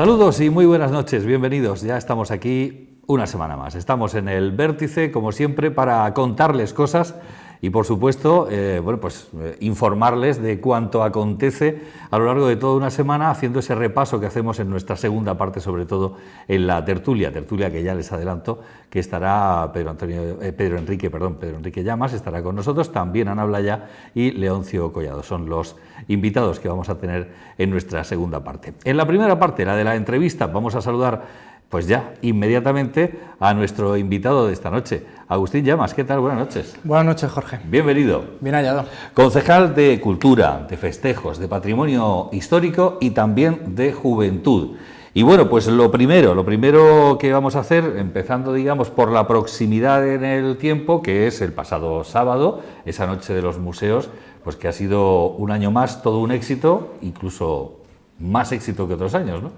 Saludos y muy buenas noches, bienvenidos. Ya estamos aquí una semana más. Estamos en el Vértice, como siempre, para contarles cosas y, por supuesto, informarles de cuánto acontece a lo largo de toda una semana, haciendo ese repaso que hacemos en nuestra segunda parte, sobre todo en la tertulia que ya les adelanto que estará Pedro Enrique Llamas, estará con nosotros, también Ana Blaya y Leoncio Collado. Son los invitados que vamos a tener en nuestra segunda parte. En la primera parte, la de la entrevista, vamos a saludar pues ya, inmediatamente a nuestro invitado de esta noche, Agustín Llamas. ¿Qué tal? Buenas noches. Buenas noches, Jorge. Bienvenido. Bien hallado. Concejal de Cultura, de Festejos, de Patrimonio Histórico y también de Juventud. Y bueno, pues lo primero que vamos a hacer, empezando, digamos, por la proximidad en el tiempo, que es el pasado sábado, esa noche de los museos, pues que ha sido un año más todo un éxito, incluso más éxito que otros años, ¿no?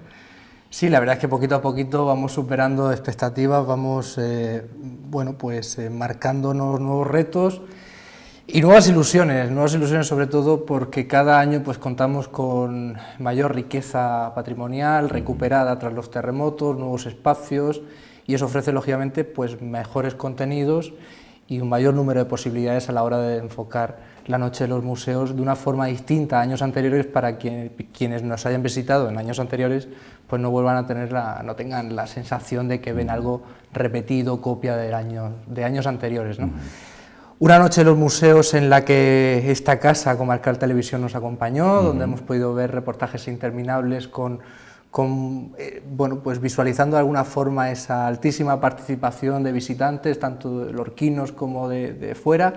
Sí, la verdad es que poquito a poquito vamos superando expectativas, vamos marcándonos nuevos retos y nuevas ilusiones sobre todo porque cada año pues contamos con mayor riqueza patrimonial recuperada tras los terremotos, nuevos espacios, y eso ofrece lógicamente pues mejores contenidos y un mayor número de posibilidades a la hora de enfocar la noche de los museos de una forma distinta a años anteriores, para quienes nos hayan visitado en años anteriores pues no vuelvan a no tengan la sensación de que ven algo repetido, copia de años anteriores, ¿no? Una noche de los museos en la que esta casa, Comarcal Televisión, nos acompañó, donde hemos podido ver reportajes interminables visualizando de alguna forma esa altísima participación de visitantes, tanto de lorquinos como de fuera.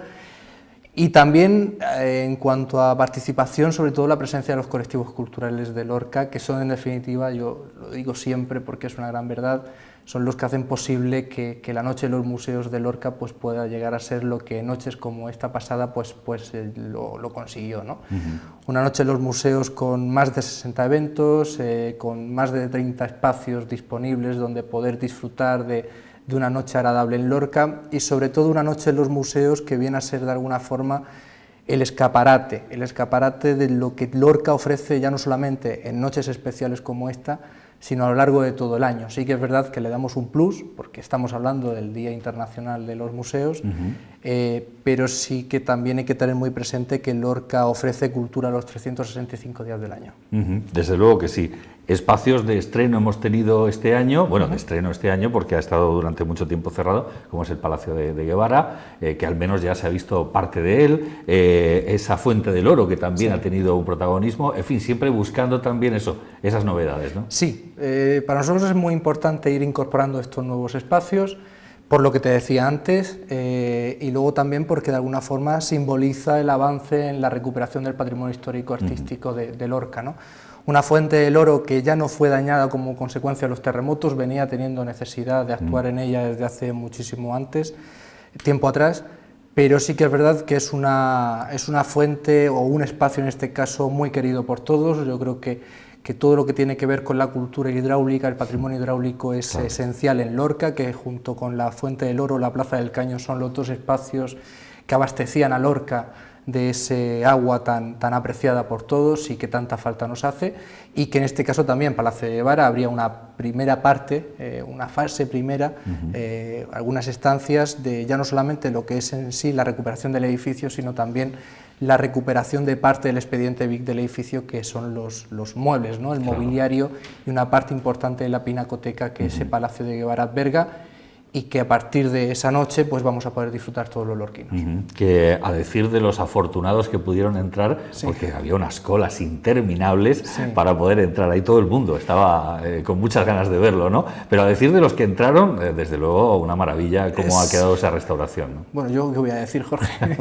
Y también, en cuanto a participación, sobre todo la presencia de los colectivos culturales de Lorca, que son, en definitiva, yo lo digo siempre porque es una gran verdad, son los que hacen posible que la noche de los museos de Lorca pues pueda llegar a ser lo que noches como esta pasada lo consiguió, ¿no? Una noche de los museos con más de 60 eventos, con más de 30 espacios disponibles donde poder disfrutar de una noche agradable en Lorca, y sobre todo una noche en los museos que viene a ser de alguna forma el escaparate de lo que Lorca ofrece, ya no solamente en noches especiales como esta, sino a lo largo de todo el año. Sí que es verdad que le damos un plus, porque estamos hablando del Día Internacional de los Museos, pero sí que también hay que tener muy presente que Lorca ofrece cultura los 365 días del año. Desde luego que sí. Espacios de estreno hemos tenido este año, de estreno este año porque ha estado durante mucho tiempo cerrado, como es el Palacio de Guevara, que al menos ya se ha visto parte de él, esa Fuente del Oro que también ha tenido un protagonismo, en fin, siempre buscando también esas novedades, ¿no? Sí, para nosotros es muy importante ir incorporando estos nuevos espacios, por lo que te decía antes, y luego también porque de alguna forma simboliza el avance en la recuperación del patrimonio histórico artístico de Lorca, ¿no? Una Fuente del Oro que ya no fue dañada como consecuencia de los terremotos, venía teniendo necesidad de actuar en ella desde hace muchísimo tiempo atrás, pero sí que es verdad que es una fuente o un espacio en este caso muy querido por todos. Yo creo que todo lo que tiene que ver con la cultura hidráulica, el patrimonio hidráulico es esencial en Lorca, que junto con la Fuente del Oro, la Plaza del Caño, son los dos espacios que abastecían a Lorca de ese agua tan apreciada por todos y que tanta falta nos hace, y que en este caso también Palacio de Guevara habría una primera parte, una fase primera, algunas estancias de ya no solamente lo que es en sí la recuperación del edificio, sino también la recuperación de parte del expediente BIC del edificio, que son los muebles, ¿no? El mobiliario, y una parte importante de la pinacoteca que ese Palacio de Guevara alberga, y que a partir de esa noche pues vamos a poder disfrutar todos los lorquinos. Que a decir de los afortunados que pudieron entrar, porque había unas colas interminables para poder entrar, ahí todo el mundo estaba con muchas ganas de verlo, ¿no? Pero a decir de los que entraron, desde luego una maravilla cómo ha quedado esa restauración, ¿no? Bueno, yo qué voy a decir, Jorge,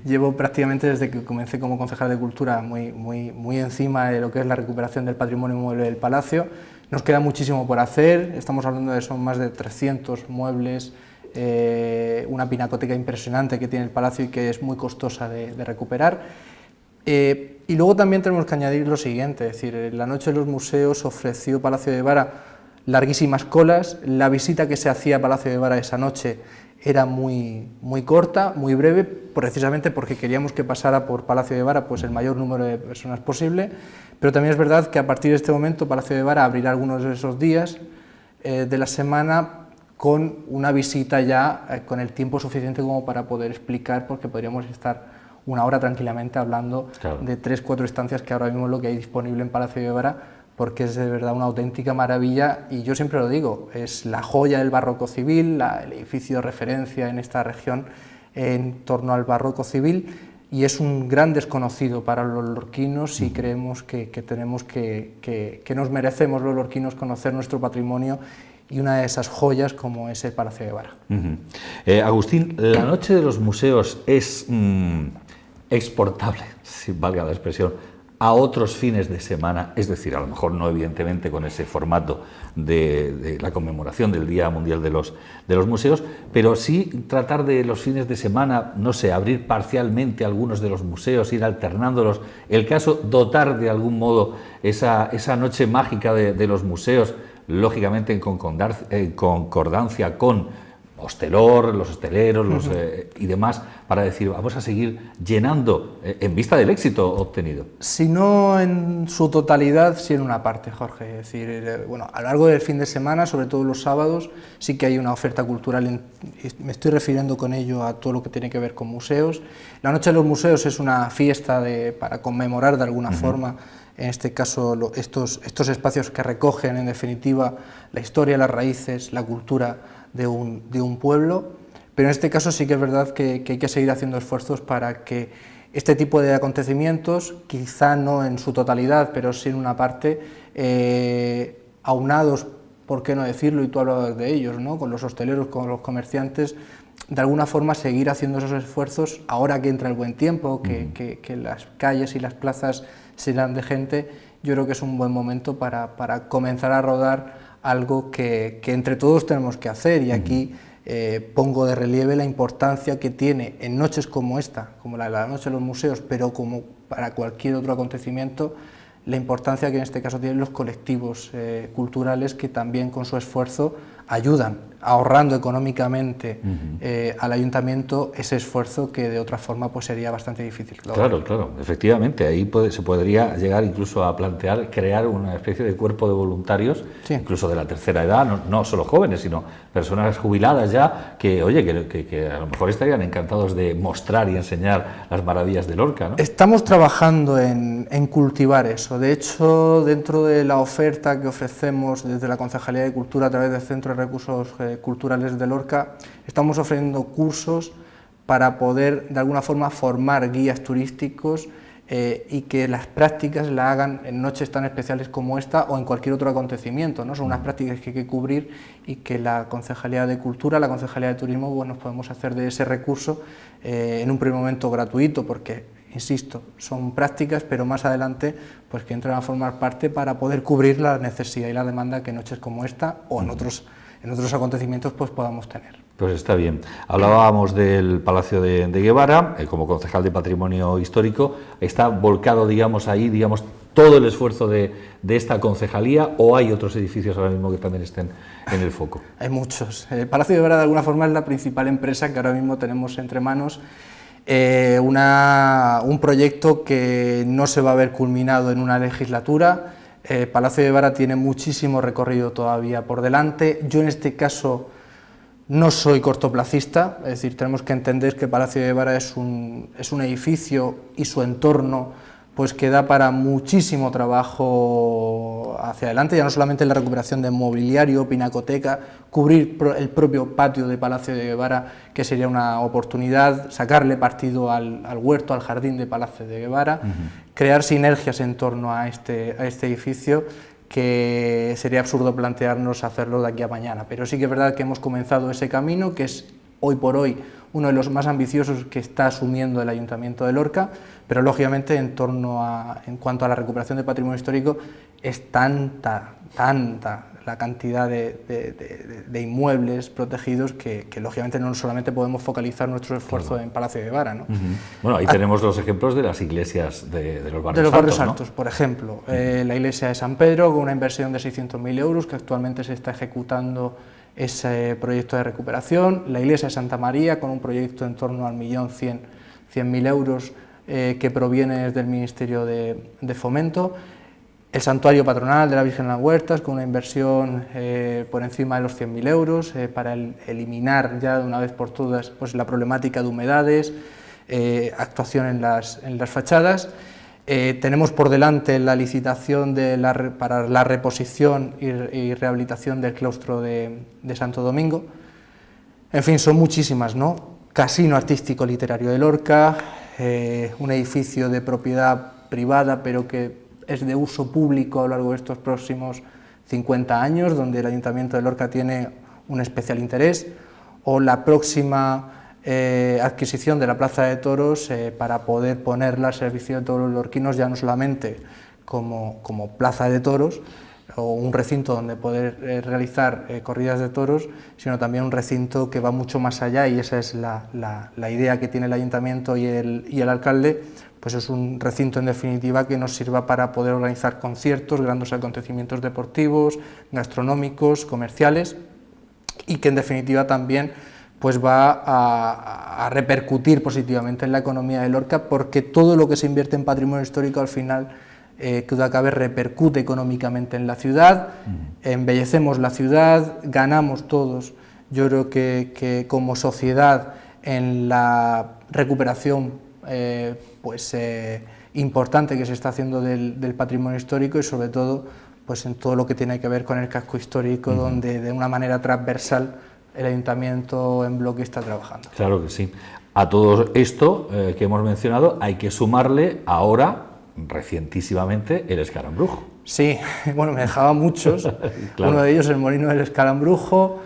llevo prácticamente desde que comencé como concejal de Cultura muy encima de lo que es la recuperación del patrimonio mueble del Palacio. Nos queda muchísimo por hacer, estamos hablando de son más de 300 muebles, una pinacoteca impresionante que tiene el Palacio y que es muy costosa de recuperar. Y luego también tenemos que añadir lo siguiente, es decir, en la noche de los museos ofreció Palacio de Guevara larguísimas colas, la visita que se hacía a Palacio de Guevara esa noche era muy corta, muy breve, precisamente porque queríamos que pasara por Palacio de Vara pues el mayor número de personas posible, pero también es verdad que a partir de este momento Palacio de Vara abrirá algunos de esos días de la semana con una visita ya con el tiempo suficiente como para poder explicar, porque podríamos estar una hora tranquilamente hablando de 3-4 estancias que ahora mismo es lo que hay disponible en Palacio de Vara, porque es de verdad una auténtica maravilla, y yo siempre lo digo, es la joya del barroco civil, el edificio de referencia en esta región en torno al barroco civil, y es un gran desconocido para los lorquinos, y creemos que nos merecemos los lorquinos conocer nuestro patrimonio, y una de esas joyas como es el Palacio de Vara. Agustín, la Noche de los Museos es exportable, si valga la expresión, a otros fines de semana, es decir, a lo mejor no evidentemente con ese formato de la conmemoración del Día Mundial de los Museos, pero sí tratar de los fines de semana, no sé, abrir parcialmente algunos de los museos, ir alternándolos, el caso dotar de algún modo esa noche mágica de los museos, lógicamente en concordancia con Hostelor, los hosteleros y demás, para decir, vamos a seguir llenando en vista del éxito obtenido. Si no en su totalidad, sí en una parte, Jorge. Es decir, bueno, a lo largo del fin de semana, sobre todo los sábados, sí que hay una oferta cultural, me estoy refiriendo con ello a todo lo que tiene que ver con museos. La Noche de los Museos es una fiesta para conmemorar de alguna forma, en este caso, estos espacios que recogen, en definitiva, la historia, las raíces, la cultura de un pueblo, pero en este caso sí que es verdad que hay que seguir haciendo esfuerzos para que este tipo de acontecimientos, quizá no en su totalidad, pero sí en una parte, aunados, por qué no decirlo, y tú hablabas de ellos, ¿no?, con los hosteleros, con los comerciantes, de alguna forma seguir haciendo esos esfuerzos, ahora que entra el buen tiempo, que las calles y las plazas se llenan de gente. Yo creo que es un buen momento para comenzar a rodar algo que entre todos tenemos que hacer, y aquí pongo de relieve la importancia que tiene en noches como esta, como la Noche de los Museos, pero como para cualquier otro acontecimiento, la importancia que en este caso tienen los colectivos culturales, que también con su esfuerzo ayudan, ahorrando económicamente al ayuntamiento ese esfuerzo que de otra forma pues sería bastante difícil. Claro, efectivamente, ahí se podría llegar incluso a plantear crear una especie de cuerpo de voluntarios, incluso de la tercera edad, no solo jóvenes, sino personas jubiladas ya, que oye, que a lo mejor estarían encantados de mostrar y enseñar las maravillas de Lorca, ¿no? Estamos trabajando en cultivar eso. De hecho, dentro de la oferta que ofrecemos desde la Concejalía de Cultura a través del Centro de Recursos Culturales de Lorca, estamos ofreciendo cursos para poder de alguna forma formar guías turísticos y que las prácticas la hagan en noches tan especiales como esta o en cualquier otro acontecimiento, ¿no? Son unas prácticas que hay que cubrir y que la Concejalía de Cultura, la Concejalía de Turismo, bueno, podemos hacer de ese recurso en un primer momento gratuito, porque, insisto, son prácticas, pero más adelante pues que entren a formar parte para poder cubrir la necesidad y la demanda que noches como esta o en otros acontecimientos pues podamos tener. Pues está bien. Hablábamos del Palacio de Guevara, como concejal de Patrimonio Histórico, ¿está volcado, digamos, ahí, digamos, todo el esfuerzo de esta concejalía, o hay otros edificios ahora mismo que también estén en el foco? Hay muchos. El Palacio de Guevara de alguna forma es la principal empresa que ahora mismo tenemos entre manos. Un proyecto que no se va a ver culminado en una legislatura. Palacio de Vara tiene muchísimo recorrido todavía por delante. Yo en este caso no soy cortoplacista, es decir, tenemos que entender que Palacio de Vara es un edificio y su entorno pues que da para muchísimo trabajo hacia adelante, ya no solamente la recuperación de mobiliario, pinacoteca, cubrir el propio patio de Palacio de Guevara, que sería una oportunidad, sacarle partido al huerto, al jardín de Palacio de Guevara, crear sinergias en torno a este edificio, que sería absurdo plantearnos hacerlo de aquí a mañana, pero sí que es verdad que hemos comenzado ese camino, que es hoy por hoy uno de los más ambiciosos que está asumiendo el Ayuntamiento de Lorca, pero lógicamente en cuanto a la recuperación de patrimonio histórico es tanta la cantidad de inmuebles protegidos que lógicamente no solamente podemos focalizar nuestro esfuerzo en Palacio de Vara, ¿no? Bueno, ahí tenemos los ejemplos de las iglesias de los barrios altos. De los barrios ¿no? altos, por ejemplo, la iglesia de San Pedro, con una inversión de 600.000 euros que actualmente se está ejecutando ese proyecto de recuperación, la iglesia de Santa María con un proyecto en torno al 1.100.000 euros que proviene del Ministerio de Fomento, el santuario patronal de la Virgen de las Huertas con una inversión por encima de los 100.000 euros para eliminar ya de una vez por todas pues, la problemática de humedades, actuación en las fachadas. Tenemos por delante la licitación para la reposición y rehabilitación del claustro de Santo Domingo. En fin, son muchísimas, ¿no? Casino artístico literario de Lorca, un edificio de propiedad privada pero que es de uso público a lo largo de estos próximos 50 años, donde el Ayuntamiento de Lorca tiene un especial interés, o la próxima adquisición de la Plaza de Toros para poder ponerla al servicio de todos los lorquinos, ya no solamente como plaza de toros o un recinto donde poder realizar corridas de toros, sino también un recinto que va mucho más allá, y esa es la idea que tiene el Ayuntamiento y el alcalde. Pues es un recinto en definitiva que nos sirva para poder organizar conciertos, grandes acontecimientos deportivos, gastronómicos, comerciales, y que en definitiva también pues va a repercutir positivamente en la economía de Lorca, porque todo lo que se invierte en patrimonio histórico al final, que duda cabe, repercute económicamente en la ciudad, embellecemos la ciudad, ganamos todos, yo creo que como sociedad en la recuperación importante que se está haciendo del patrimonio histórico, y sobre todo pues en todo lo que tiene que ver con el casco histórico, donde de una manera transversal el Ayuntamiento en bloque está trabajando. Claro que sí. A todo esto que hemos mencionado hay que sumarle ahora, recientísimamente, el Escalambrujo. Sí, bueno, me dejaba muchos, claro. Uno de ellos el Molino del Escalambrujo,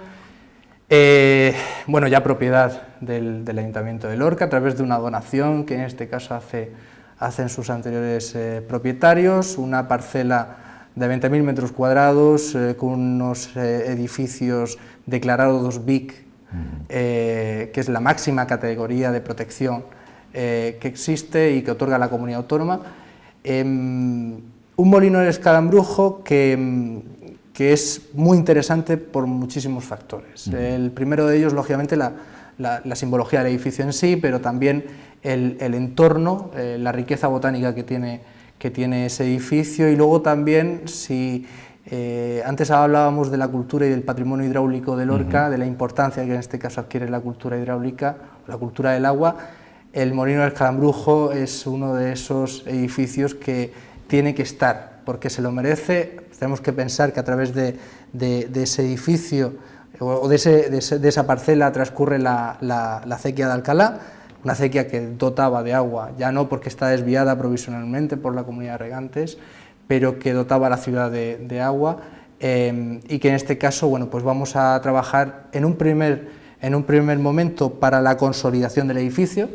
bueno, ya propiedad del Ayuntamiento de Lorca, a través de una donación que en este caso hacen sus anteriores propietarios, una parcela de 20.000 metros cuadrados con unos edificios declarados BIC, que es la máxima categoría de protección que existe y que otorga la comunidad autónoma. Un molino del Escalambrujo que es muy interesante por muchísimos factores. El primero de ellos, lógicamente, la simbología del edificio en sí, pero también el entorno, la riqueza botánica que tiene ese edificio, y luego también, si antes hablábamos de la cultura y del patrimonio hidráulico de Lorca, de la importancia que en este caso adquiere la cultura hidráulica, la cultura del agua, el Molino del Escalambrujo es uno de esos edificios que tiene que estar, porque se lo merece. Tenemos que pensar que a través de ese edificio o de esa parcela transcurre la acequia de Alcalá, una acequia que dotaba de agua, ya no porque está desviada provisionalmente por la comunidad de regantes, pero que dotaba a la ciudad de agua, y que en este caso, bueno, pues vamos a trabajar en un primer momento para la consolidación del edificio,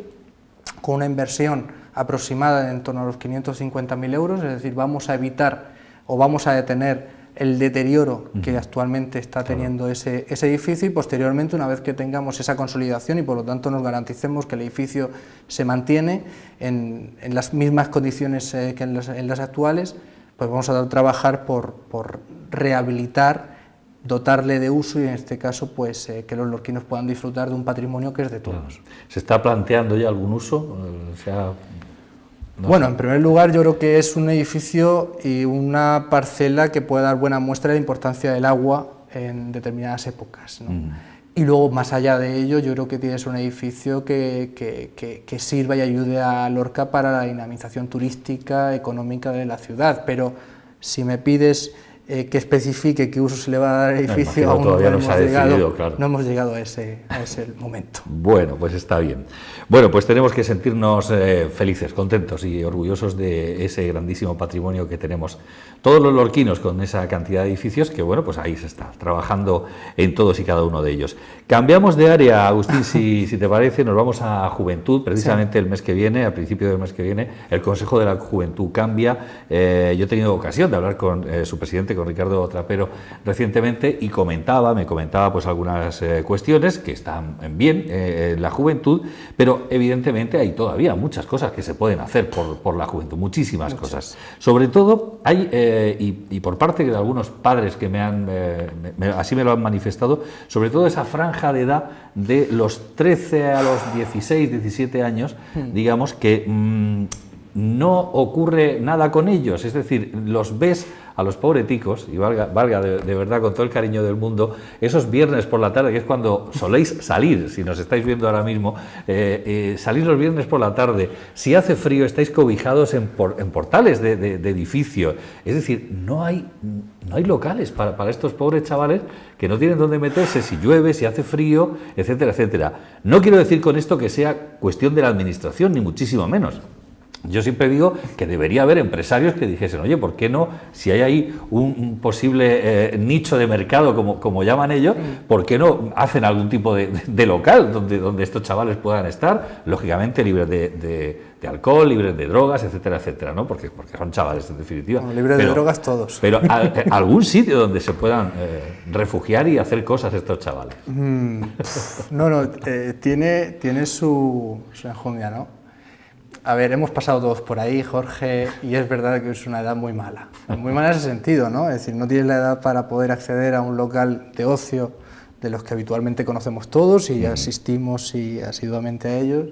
con una inversión aproximada de en torno a los 550.000 euros, es decir, vamos a evitar o vamos a detener el deterioro que actualmente está teniendo ese edificio, y posteriormente, una vez que tengamos esa consolidación y por lo tanto nos garanticemos que el edificio se mantiene en las mismas condiciones que en las actuales, pues vamos a trabajar por rehabilitar, dotarle de uso, y en este caso pues que los lorquinos puedan disfrutar de un patrimonio que es de todos. ¿Se está planteando ya algún uso? Bueno, en primer lugar, yo creo que es un edificio y una parcela que puede dar buena muestra de la importancia del agua en determinadas épocas, ¿no? Y luego, más allá de ello, yo creo que tienes un edificio que sirva y ayude a Lorca para la dinamización turística, económica de la ciudad, pero si me pides que especifique qué uso se le va a dar al edificio, aún no hemos llegado a ese momento. Bueno, pues está bien. Bueno, pues tenemos que sentirnos felices, contentos y orgullosos de ese grandísimo patrimonio que tenemos todos los lorquinos, con esa cantidad de edificios que, bueno, pues ahí se está trabajando en todos y cada uno de ellos. Cambiamos de área, Agustín, si te parece, nos vamos a Juventud. Precisamente el mes que viene, al principio del mes que viene, el Consejo de la Juventud cambia. Yo he tenido ocasión de hablar con su presidente, con Ricardo Trapero recientemente y me comentaba pues algunas cuestiones que están bien en la juventud, pero evidentemente hay todavía muchas cosas que se pueden hacer por la juventud, muchísimas cosas. Sobre todo hay, y por parte de algunos padres que así me lo han manifestado, sobre todo esa franja de edad de los 13 a los 16, 17 años, digamos que no ocurre nada con ellos, es decir, los ves a los pobreticos, y valga de verdad con todo el cariño del mundo, esos viernes por la tarde, que es cuando soléis salir, si nos estáis viendo ahora mismo, salís los viernes por la tarde, si hace frío estáis cobijados en portales de edificios, es decir, no hay locales para estos pobres chavales que no tienen dónde meterse si llueve, si hace frío, etcétera, etcétera. No quiero decir con esto que sea cuestión de la administración, ni muchísimo menos. Yo siempre digo que debería haber empresarios que dijesen, oye, ¿por qué no? Si hay ahí un posible nicho de mercado, como llaman ellos, ¿por qué no hacen algún tipo de local donde estos chavales puedan estar, lógicamente libres de alcohol, libres de drogas, etcétera, etcétera, ¿no? Porque son chavales, en definitiva. Bueno, libres de drogas todos. Pero algún sitio donde se puedan refugiar y hacer cosas estos chavales. Tiene su enjundia, ¿no? A ver, hemos pasado todos por ahí, Jorge, y es verdad que es una edad muy mala en ese sentido, ¿no? Es decir, no tienes la edad para poder acceder a un local de ocio de los que habitualmente conocemos todos y asistimos asiduamente a ellos.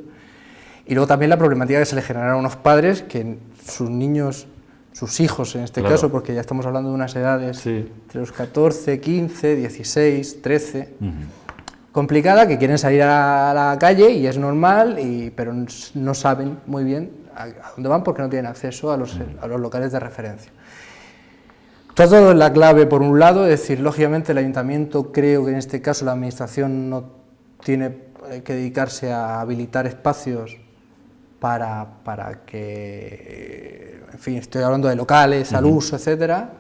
Y luego también la problemática que se le generaron a unos padres que sus niños, sus hijos en este caso, porque ya estamos hablando de unas edades entre los 14, 15, 16, 13... complicada, que quieren salir a la calle y es normal, pero no saben muy bien a dónde van porque no tienen acceso a los locales de referencia. Todo es la clave por un lado, es decir, lógicamente el ayuntamiento, creo que en este caso la administración no tiene que dedicarse a habilitar espacios para que, en fin, estoy hablando de locales, al uso, etcétera.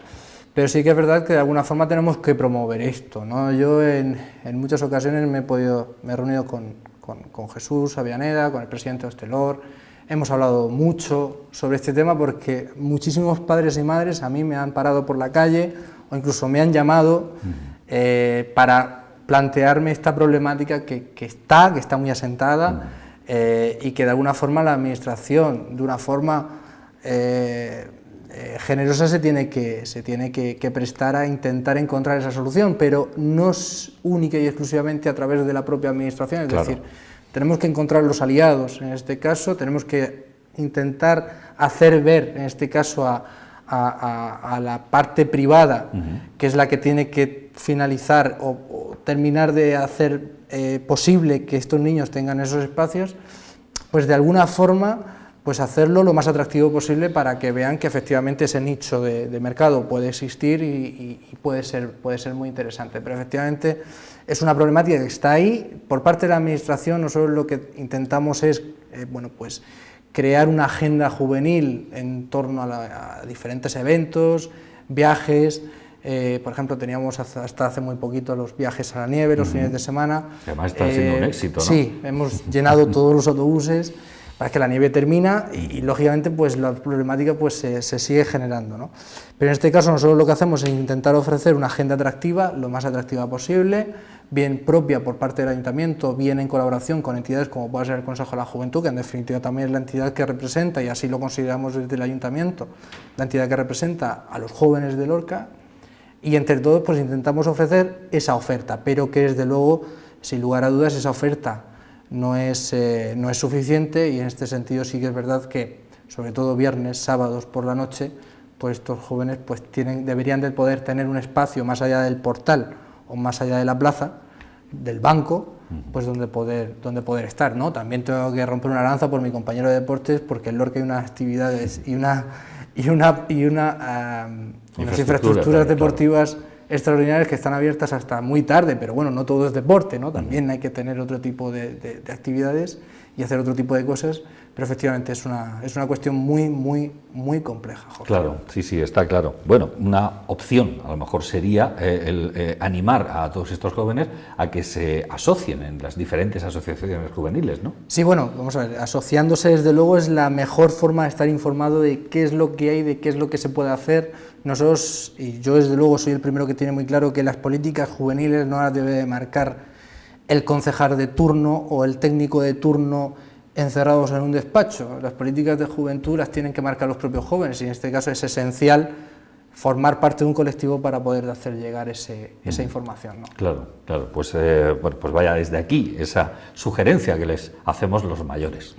Pero sí que es verdad que de alguna forma tenemos que promover esto, ¿no? Yo en muchas ocasiones me he reunido con Jesús Avellaneda, con el presidente de Hostelor, hemos hablado mucho sobre este tema porque muchísimos padres y madres a mí me han parado por la calle o incluso me han llamado para plantearme esta problemática que está muy asentada y que de alguna forma la administración, de una forma generosa, se tiene que prestar a intentar encontrar esa solución, pero no es única y exclusivamente a través de la propia administración, es decir, tenemos que encontrar los aliados, en este caso, tenemos que intentar hacer ver, en este caso, a la parte privada, que es la que tiene que finalizar o terminar de hacer posible que estos niños tengan esos espacios, pues de alguna forma pues hacerlo lo más atractivo posible para que vean que efectivamente ese nicho de mercado puede existir y puede ser muy interesante. Pero efectivamente es una problemática que está ahí. Por parte de la administración nosotros lo que intentamos es pues crear una agenda juvenil en torno a diferentes eventos, viajes. Por ejemplo, teníamos hasta hace muy poquito los viajes a la nieve, los fines de semana. Además está siendo un éxito, ¿no? Sí, hemos llenado todos los autobuses. Para que la nieve termina y lógicamente pues la problemática pues se sigue generando, ¿no? Pero en este caso nosotros lo que hacemos es intentar ofrecer una agenda atractiva, lo más atractiva posible, bien propia por parte del ayuntamiento, bien en colaboración con entidades como puede ser el Consejo de la Juventud, que en definitiva también es la entidad que representa, y así lo consideramos desde el ayuntamiento, la entidad que representa a los jóvenes de Lorca, y entre todos pues intentamos ofrecer esa oferta, pero que desde luego, sin lugar a dudas, esa oferta no es suficiente, y en este sentido sí que es verdad que, sobre todo viernes, sábados por la noche, pues estos jóvenes pues deberían de poder tener un espacio más allá del portal o más allá de la plaza, del banco, pues donde poder estar, ¿no? También tengo que romper una lanza por mi compañero de deportes, porque en Lorca hay unas actividades y unas infraestructuras deportivas extraordinarias que están abiertas hasta muy tarde, pero bueno, no todo es deporte, ¿no? También hay que tener otro tipo de actividades y hacer otro tipo de cosas, pero efectivamente es una cuestión muy compleja, Jorge. Claro, sí, está claro. Bueno, una opción a lo mejor sería animar a todos estos jóvenes a que se asocien en las diferentes asociaciones juveniles, ¿no? Sí, bueno, vamos a ver, asociándose desde luego es la mejor forma de estar informado de qué es lo que hay, de qué es lo que se puede hacer. Nosotros, y yo desde luego soy el primero que tiene muy claro que las políticas juveniles no las debe de marcar el concejal de turno o el técnico de turno encerrados en un despacho. Las políticas de juventud las tienen que marcar los propios jóvenes y en este caso es esencial formar parte de un colectivo para poder hacer llegar esa información, ¿no? Claro, pues vaya desde aquí esa sugerencia que les hacemos los mayores.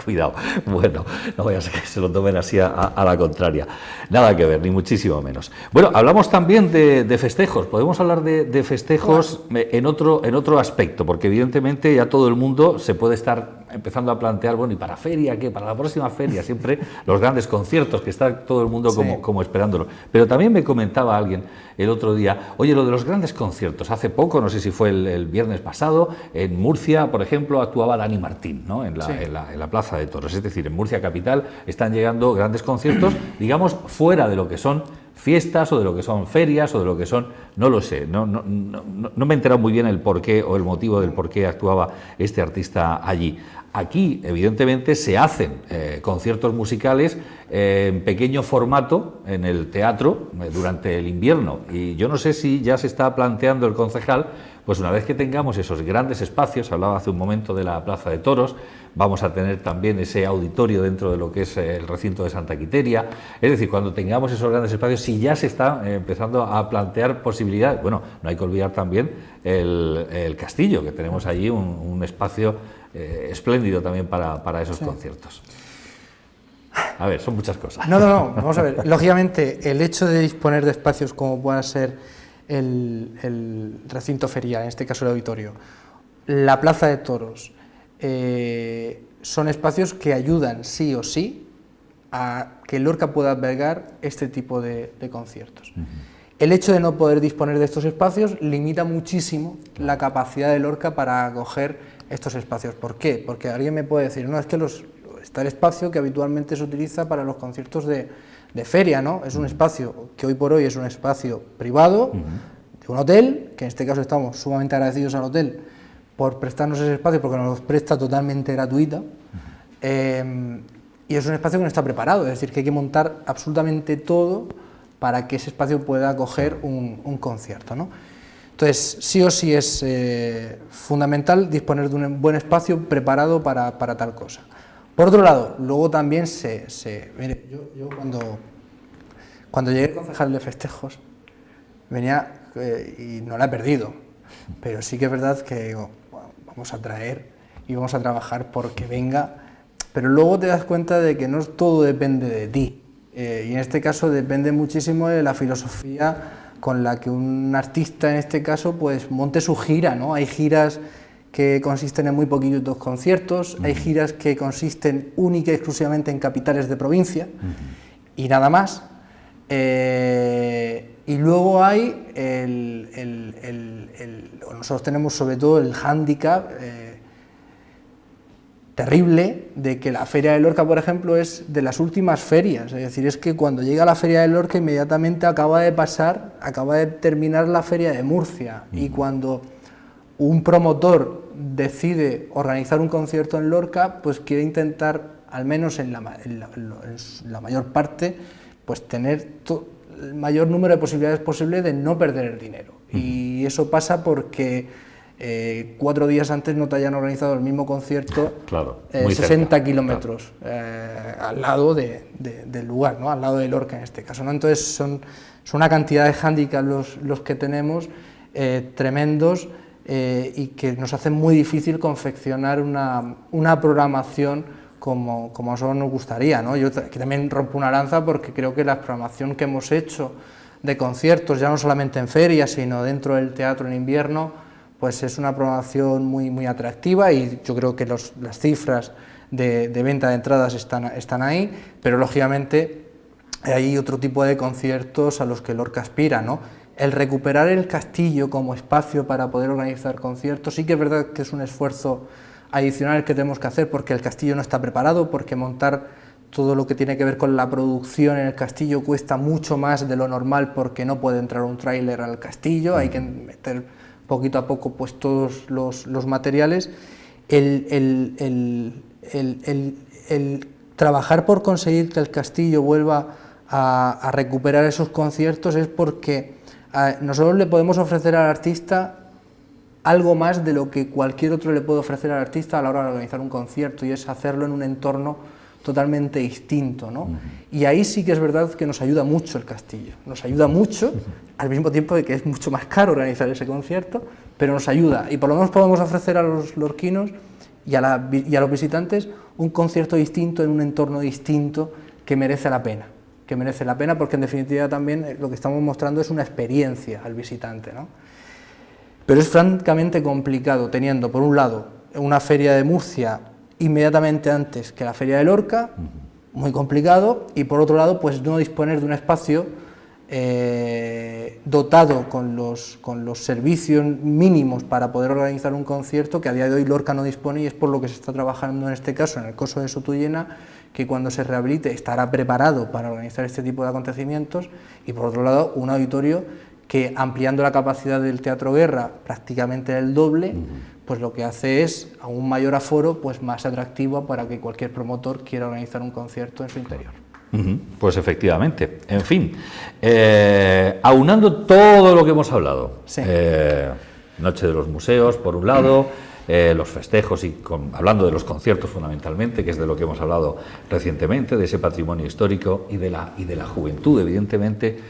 Cuidado, bueno, no vaya a ser que se lo tomen así a la contraria. Nada que ver, ni muchísimo menos. Bueno, hablamos también de festejos, podemos hablar de festejos en otro aspecto, porque evidentemente ya todo el mundo se puede estar empezando a plantear, bueno, ¿y para feria qué? Para la próxima feria, siempre los grandes conciertos, que está todo el mundo como esperándolo. Pero también me comentaba alguien el otro día, oye, lo de los grandes conciertos, hace poco, no sé si fue el viernes pasado, en Murcia, por ejemplo, actuaba Dani Martín, ¿no? En la Plaza de Toros, es decir, en Murcia capital están llegando grandes conciertos, digamos, fuera de lo que son fiestas o de lo que son ferias o de lo que son, no lo sé, no me he enterado muy bien el porqué o el motivo del por qué actuaba este artista allí. Aquí, evidentemente, se hacen conciertos musicales en pequeño formato en el teatro durante el invierno y yo no sé si ya se está planteando el concejal, pues una vez que tengamos esos grandes espacios, hablaba hace un momento de la Plaza de Toros, vamos a tener también ese auditorio dentro de lo que es el recinto de Santa Quiteria, es decir, cuando tengamos esos grandes espacios, si ya se está empezando a plantear posibilidades, bueno, no hay que olvidar también el castillo, que tenemos allí un espacio espléndido también para esos conciertos. A ver, son muchas cosas. No, vamos a ver. Lógicamente, el hecho de disponer de espacios como pueda ser el recinto ferial, en este caso el auditorio, la Plaza de Toros, son espacios que ayudan sí o sí a que Lorca pueda albergar este tipo de conciertos. El hecho de no poder disponer de estos espacios limita muchísimo la capacidad de Lorca para acoger estos espacios. ¿Por qué? Porque alguien me puede decir, no, es que está el espacio que habitualmente se utiliza para los conciertos de feria, ¿no? Es un espacio que hoy por hoy es un espacio privado, de un hotel, que en este caso estamos sumamente agradecidos al hotel por prestarnos ese espacio, porque nos lo presta totalmente gratuita, y es un espacio que no está preparado, es decir, que hay que montar absolutamente todo para que ese espacio pueda acoger un concierto, ¿no? Entonces, sí o sí es fundamental disponer de un buen espacio preparado para tal cosa. Por otro lado, luego también mire, yo cuando llegué concejal de festejos, venía y no la he perdido, pero sí que es verdad que digo, bueno, vamos a traer y vamos a trabajar porque venga, pero luego te das cuenta de que no todo depende de ti, y en este caso depende muchísimo de la filosofía con la que un artista, en este caso, pues monte su gira, ¿no? Hay giras que consisten en muy poquitos conciertos, hay giras que consisten única y exclusivamente en capitales de provincia y nada más. Y luego hay nosotros tenemos sobre todo el hándicap terrible de que la Feria de Lorca, por ejemplo, es de las últimas ferias, es decir, es que cuando llega la Feria de Lorca inmediatamente acaba de terminar la Feria de Murcia, y cuando un promotor decide organizar un concierto en Lorca, pues quiere intentar, al menos en la mayor parte, pues tener el mayor número de posibilidades posible de no perder el dinero, y eso pasa porque 4 días antes no te hayan organizado el mismo concierto, 60 kilómetros al lado del lugar, ¿no? Al lado de Lorca en este caso, ¿no? Entonces son una cantidad de hándicaps los que tenemos tremendos, y que nos hacen muy difícil confeccionar una programación como a nosotros nos gustaría, ¿no? Yo aquí también rompo una lanza porque creo que la programación que hemos hecho de conciertos, ya no solamente en ferias, sino dentro del teatro en invierno, pues es una programación muy atractiva, y yo creo que las cifras de venta de entradas están ahí, pero lógicamente hay otro tipo de conciertos a los que Lorca aspira, ¿no? El recuperar el castillo como espacio para poder organizar conciertos, sí que es verdad que es un esfuerzo adicionales que tenemos que hacer porque el castillo no está preparado, porque montar todo lo que tiene que ver con la producción en el castillo cuesta mucho más de lo normal porque no puede entrar un tráiler al castillo, hay que meter poquito a poco pues todos los materiales. El trabajar por conseguir que el castillo vuelva a recuperar esos conciertos es porque nosotros le podemos ofrecer al artista algo más de lo que cualquier otro le puede ofrecer al artista a la hora de organizar un concierto, y es hacerlo en un entorno totalmente distinto, ¿no? Y ahí sí que es verdad que nos ayuda mucho el castillo, nos ayuda mucho, al mismo tiempo de que es mucho más caro organizar ese concierto, pero nos ayuda, y por lo menos podemos ofrecer a los lorquinos y a los visitantes un concierto distinto en un entorno distinto que merece la pena, porque en definitiva también lo que estamos mostrando es una experiencia al visitante, ¿no? Pero es francamente complicado teniendo, por un lado, una feria de Murcia inmediatamente antes que la feria de Lorca, muy complicado, y por otro lado, pues no disponer de un espacio dotado con los servicios mínimos para poder organizar un concierto, que a día de hoy Lorca no dispone, y es por lo que se está trabajando en este caso, en el Coso de Sotullena, que cuando se rehabilite estará preparado para organizar este tipo de acontecimientos, y por otro lado, un auditorio que, ampliando la capacidad del Teatro Guerra prácticamente el doble, pues lo que hace es, a un mayor aforo, pues más atractivo para que cualquier promotor quiera organizar un concierto en su interior. Pues efectivamente, en fin, aunando todo lo que hemos hablado, sí. Noche de los museos, por un lado, los festejos y hablando de los conciertos fundamentalmente, que es de lo que hemos hablado recientemente, de ese patrimonio histórico y de la juventud, evidentemente,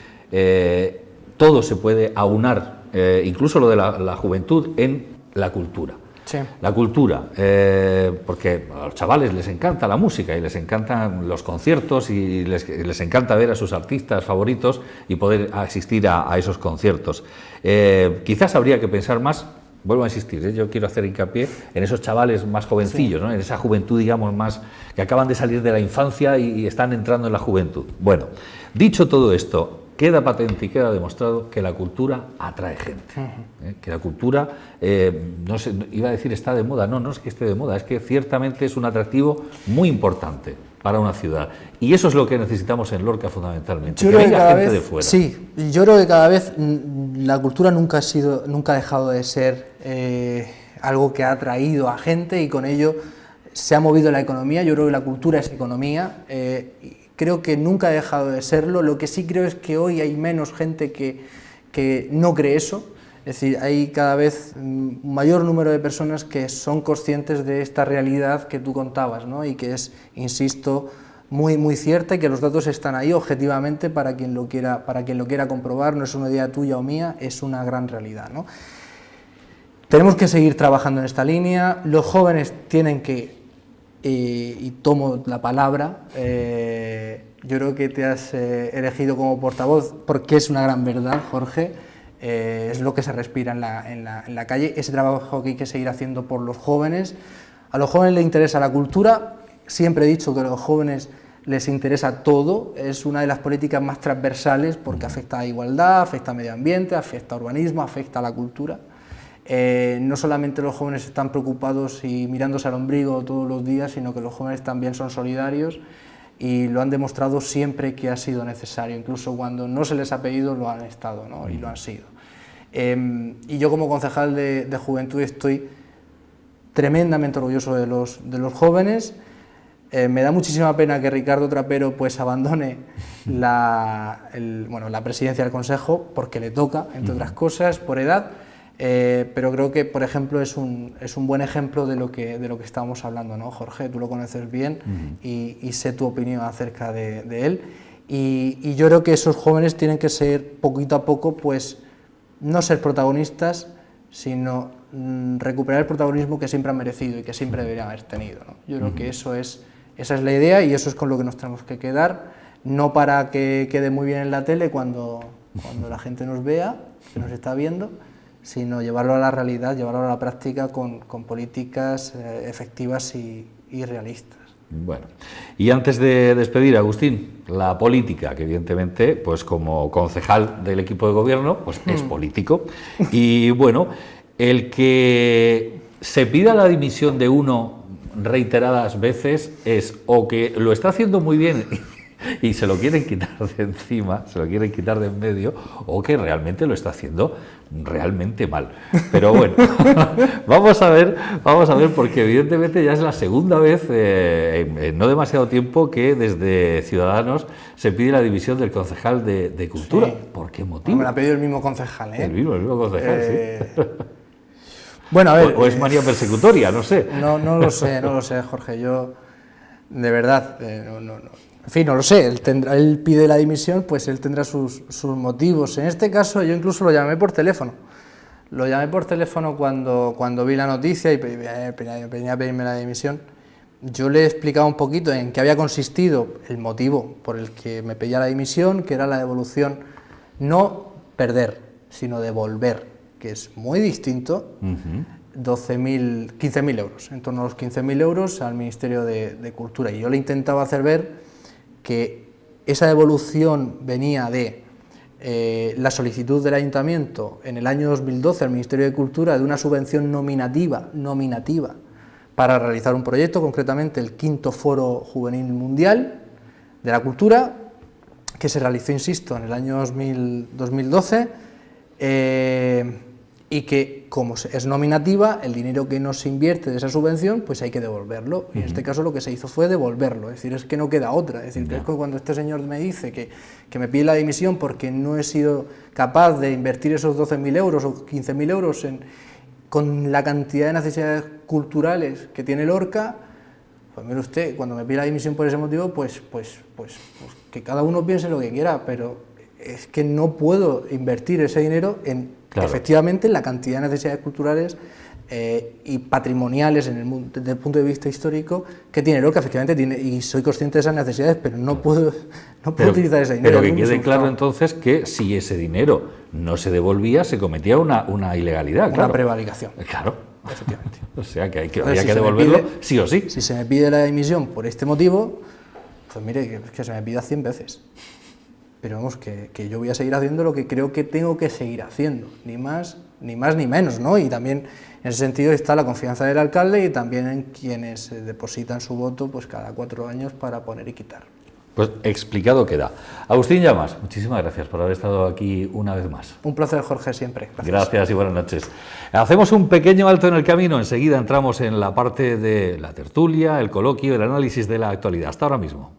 todo se puede aunar, incluso lo de la juventud, en la cultura. Sí. La cultura, porque a los chavales les encanta la música y les encantan los conciertos y les encanta ver a sus artistas favoritos y poder asistir a esos conciertos. Quizás habría que pensar más, vuelvo a insistir, yo quiero hacer hincapié en esos chavales más jovencillos, sí, ¿no? En esa juventud, digamos, más que acaban de salir de la infancia y están entrando en la juventud. Bueno, dicho todo esto, queda patente y queda demostrado que la cultura atrae gente, que la cultura, no sé, iba a decir está de moda, no es que esté de moda, es que ciertamente es un atractivo muy importante para una ciudad, y eso es lo que necesitamos en Lorca fundamentalmente, que venga gente de fuera. Sí, yo creo que cada vez la cultura nunca ha dejado de ser algo que ha atraído a gente, y con ello se ha movido la economía. Yo creo que la cultura es economía. Creo que nunca ha dejado de serlo. Lo que sí creo es que hoy hay menos gente que no cree eso. Es decir, hay cada vez un mayor número de personas que son conscientes de esta realidad que tú contabas, ¿no? Y que es, insisto, muy, muy cierta, y que los datos están ahí objetivamente para quien lo quiera comprobar. No es una idea tuya o mía, es una gran realidad, ¿no? Tenemos que seguir trabajando en esta línea. Los jóvenes tienen que, y tomo la palabra, yo creo que te has elegido como portavoz porque es una gran verdad, Jorge, es lo que se respira en la calle, ese trabajo que hay que seguir haciendo por los jóvenes. A los jóvenes les interesa la cultura, siempre he dicho que a los jóvenes les interesa todo, es una de las políticas más transversales porque afecta a igualdad, afecta a medio ambiente, afecta a urbanismo, afecta a la cultura. No solamente los jóvenes están preocupados y mirándose al ombligo todos los días, sino que los jóvenes también son solidarios y lo han demostrado siempre que ha sido necesario, incluso cuando no se les ha pedido lo han estado, ¿no? Y lo han sido. Y yo como concejal de Juventud estoy tremendamente orgulloso de los jóvenes. Me da muchísima pena que Ricardo Trapero pues abandone la presidencia del Consejo, porque le toca, entre otras cosas, por edad. Pero creo que, por ejemplo, es un buen ejemplo de lo que estábamos hablando, ¿no, Jorge? Tú lo conoces bien y sé tu opinión acerca de él. Y yo creo que esos jóvenes tienen que ser, poquito a poco, pues no ser protagonistas, sino recuperar el protagonismo que siempre han merecido y que siempre deberían haber tenido, ¿no? Yo creo que esa es la idea, y eso es con lo que nos tenemos que quedar, no para que quede muy bien en la tele cuando la gente nos vea, que nos está viendo, sino llevarlo a la realidad, llevarlo a la práctica con políticas efectivas y realistas. Bueno, y antes de despedir, Agustín, la política, que evidentemente, pues como concejal del equipo de gobierno, pues es político, y bueno, el que se pida la dimisión de uno reiteradas veces es o que lo está haciendo muy bien y se lo quieren quitar de encima, se lo quieren quitar de en medio, o que realmente lo está haciendo realmente mal. Pero bueno, vamos a ver, porque evidentemente ya es la segunda vez en no demasiado tiempo que desde Ciudadanos se pide la dimisión del concejal de Cultura. Sí. ¿Por qué motivo? Me la ha pedido el mismo concejal, ¿eh? El mismo concejal, sí. Bueno, a ver... O es manía persecutoria, no sé. No lo sé, Jorge. Yo, de verdad, no. En fin, no lo sé. Él pide la dimisión, pues él tendrá sus motivos. En este caso, yo incluso lo llamé por teléfono. Lo llamé por teléfono cuando vi la noticia y venía a pedirme la dimisión. Yo le he explicado un poquito en qué había consistido el motivo por el que me pedía la dimisión, que era la devolución, no perder, sino devolver, que es muy distinto, 15.000 euros, en torno a los 15.000 euros al Ministerio de Cultura. Y yo le intentaba hacer ver que esa devolución venía de la solicitud del Ayuntamiento en el año 2012 al Ministerio de Cultura de una subvención nominativa para realizar un proyecto, concretamente el 5º Foro Juvenil Mundial de la Cultura, que se realizó, insisto, en el año 2012, y que, como es nominativa, el dinero que no se invierte de esa subvención, pues hay que devolverlo. Y en este caso lo que se hizo fue devolverlo, es decir, es que no queda otra. Es decir, que cuando este señor me dice que me pide la dimisión porque no he sido capaz de invertir esos 12.000 euros o 15.000 euros con la cantidad de necesidades culturales que tiene Lorca, pues mire usted, cuando me pide la dimisión por ese motivo, pues que cada uno piense lo que quiera, pero es que no puedo invertir ese dinero en... Claro. Efectivamente, la cantidad de necesidades culturales y patrimoniales desde el punto de vista histórico que tiene Lorca, efectivamente tiene, y soy consciente de esas necesidades, pero no puedo utilizar ese dinero. Pero que quede claro entonces que si ese dinero no se devolvía, se cometía una ilegalidad. Una prevaricación. Claro. Efectivamente. O sea, que había que devolverlo sí o sí. Si se me pide la dimisión por este motivo, pues mire, que se me pida 100 veces. Pero vamos, que yo voy a seguir haciendo lo que creo que tengo que seguir haciendo, ni más ni menos, ¿no? Y también en ese sentido está la confianza del alcalde y también en quienes depositan su voto pues cada 4 años para poner y quitar. Pues explicado queda. Agustín Llamas, muchísimas gracias por haber estado aquí una vez más. Un placer, Jorge, siempre. Gracias y buenas noches. Hacemos un pequeño alto en el camino, enseguida entramos en la parte de la tertulia, el coloquio, el análisis de la actualidad. Hasta ahora mismo.